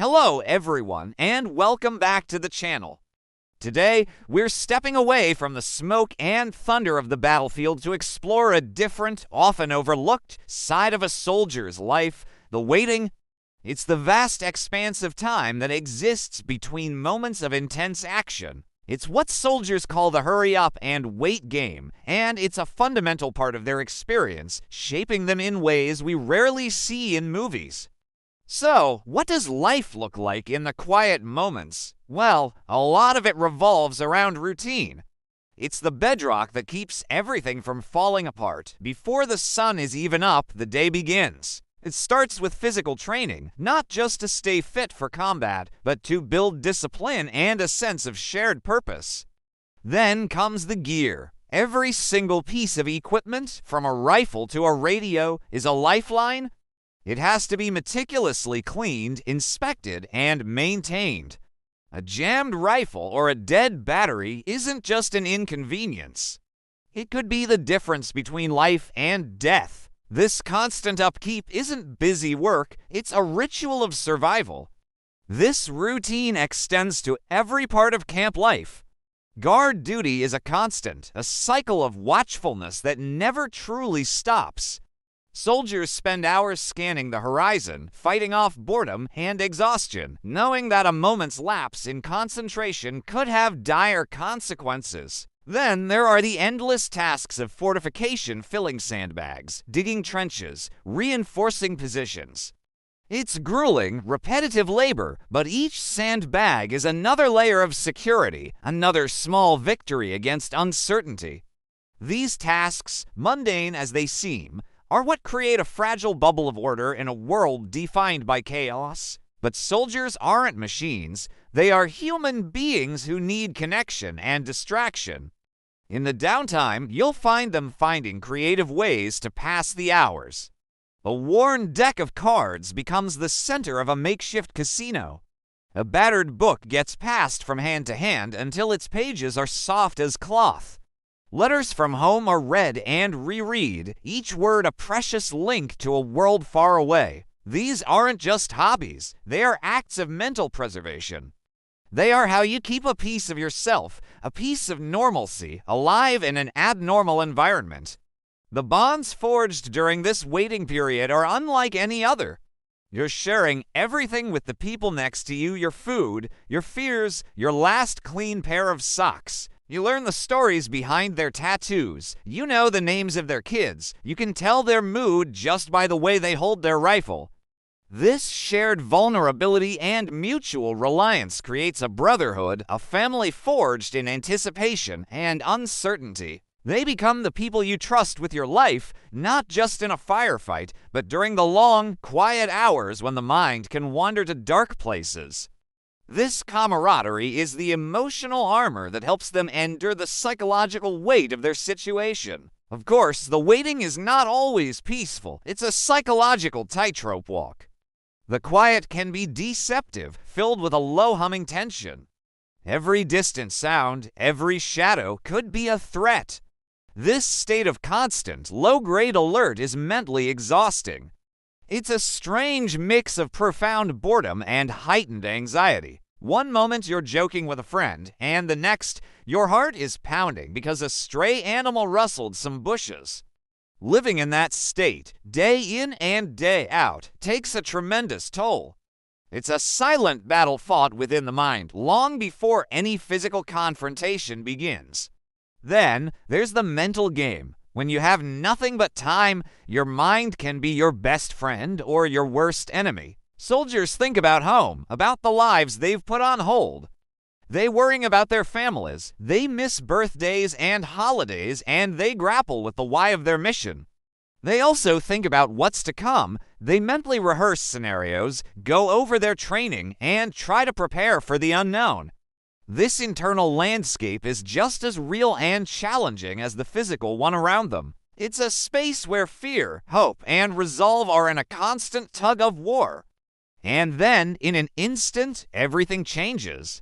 Hello everyone, and welcome back to the channel. Today, we're stepping away from the smoke and thunder of the battlefield to explore a different, often overlooked, side of a soldier's life, the waiting. It's the vast expanse of time that exists between moments of intense action. It's what soldiers call the hurry up and wait game, and it's a fundamental part of their experience, shaping them in ways we rarely see in movies. So, what does life look like in the quiet moments? Well, a lot of it revolves around routine. It's the bedrock that keeps everything from falling apart. Before the sun is even up, the day begins. It starts with physical training, not just to stay fit for combat, but to build discipline and a sense of shared purpose. Then comes the gear. Every single piece of equipment, from a rifle to a radio, is a lifeline. It has to be meticulously cleaned, inspected, and maintained. A jammed rifle or a dead battery isn't just an inconvenience. It could be the difference between life and death. This constant upkeep isn't busy work, it's a ritual of survival. This routine extends to every part of camp life. Guard duty is a constant, a cycle of watchfulness that never truly stops. Soldiers spend hours scanning the horizon, fighting off boredom and exhaustion, knowing that a moment's lapse in concentration could have dire consequences. Then there are the endless tasks of fortification, filling sandbags, digging trenches, reinforcing positions. It's grueling, repetitive labor, but each sandbag is another layer of security, another small victory against uncertainty. These tasks, mundane as they seem, are what create a fragile bubble of order in a world defined by chaos. But soldiers aren't machines. They are human beings who need connection and distraction. In the downtime, you'll find them finding creative ways to pass the hours. A worn deck of cards becomes the center of a makeshift casino. A battered book gets passed from hand to hand until its pages are soft as cloth. Letters from home are read and reread, each word a precious link to a world far away. These aren't just hobbies, they are acts of mental preservation. They are how you keep a piece of yourself, a piece of normalcy, alive in an abnormal environment. The bonds forged during this waiting period are unlike any other. You're sharing everything with the people next to you, your food, your fears, your last clean pair of socks. You learn the stories behind their tattoos. You know the names of their kids. You can tell their mood just by the way they hold their rifle. This shared vulnerability and mutual reliance creates a brotherhood, a family forged in anticipation and uncertainty. They become the people you trust with your life, not just in a firefight, but during the long, quiet hours when the mind can wander to dark places. This camaraderie is the emotional armor that helps them endure the psychological weight of their situation. Of course, the waiting is not always peaceful. It's a psychological tightrope walk. The quiet can be deceptive, filled with a low-humming tension. Every distant sound, every shadow could be a threat. This state of constant, low-grade alert is mentally exhausting. It's a strange mix of profound boredom and heightened anxiety. One moment you're joking with a friend, and the next, your heart is pounding because a stray animal rustled some bushes. Living in that state, day in and day out, takes a tremendous toll. It's a silent battle fought within the mind, long before any physical confrontation begins. Then, there's the mental game. When you have nothing but time, your mind can be your best friend or your worst enemy. Soldiers think about home, about the lives they've put on hold. They worry about their families, they miss birthdays and holidays, and they grapple with the why of their mission. They also think about what's to come. They mentally rehearse scenarios, go over their training, and try to prepare for the unknown. This internal landscape is just as real and challenging as the physical one around them. It's a space where fear, hope, and resolve are in a constant tug of war. And then, in an instant, everything changes.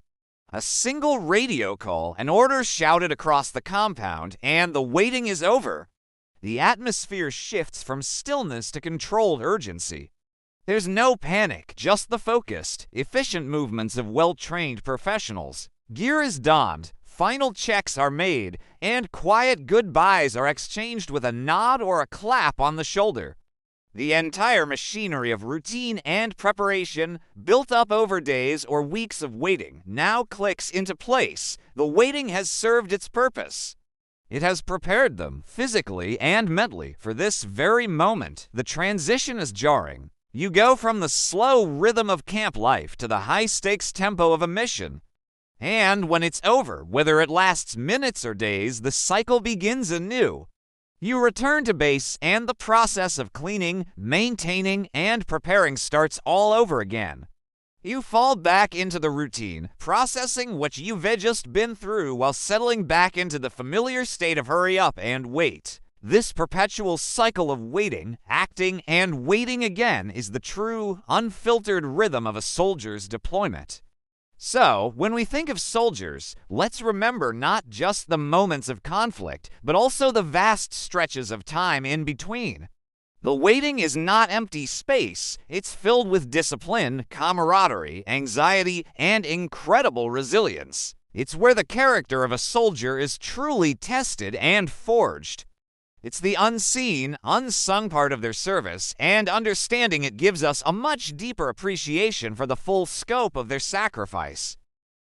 A single radio call, an order shouted across the compound, and the waiting is over. The atmosphere shifts from stillness to controlled urgency. There's no panic, just the focused, efficient movements of well-trained professionals. Gear is donned, final checks are made, and quiet goodbyes are exchanged with a nod or a clap on the shoulder. The entire machinery of routine and preparation, built up over days or weeks of waiting, now clicks into place. The waiting has served its purpose. It has prepared them, physically and mentally, for this very moment. The transition is jarring. You go from the slow rhythm of camp life to the high-stakes tempo of a mission. And when it's over, whether it lasts minutes or days, the cycle begins anew. You return to base, and the process of cleaning, maintaining, and preparing starts all over again. You fall back into the routine, processing what you've just been through while settling back into the familiar state of hurry up and wait. This perpetual cycle of waiting, acting, and waiting again is the true, unfiltered rhythm of a soldier's deployment. So, when we think of soldiers, let's remember not just the moments of conflict, but also the vast stretches of time in between. The waiting is not empty space, it's filled with discipline, camaraderie, anxiety, and incredible resilience. It's where the character of a soldier is truly tested and forged. It's the unseen, unsung part of their service, and understanding it gives us a much deeper appreciation for the full scope of their sacrifice.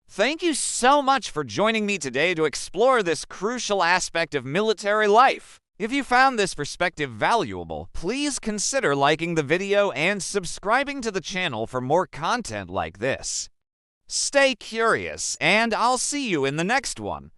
Thank you so much for joining me today to explore this crucial aspect of military life. If you found this perspective valuable, please consider liking the video and subscribing to the channel for more content like this. Stay curious, and I'll see you in the next one.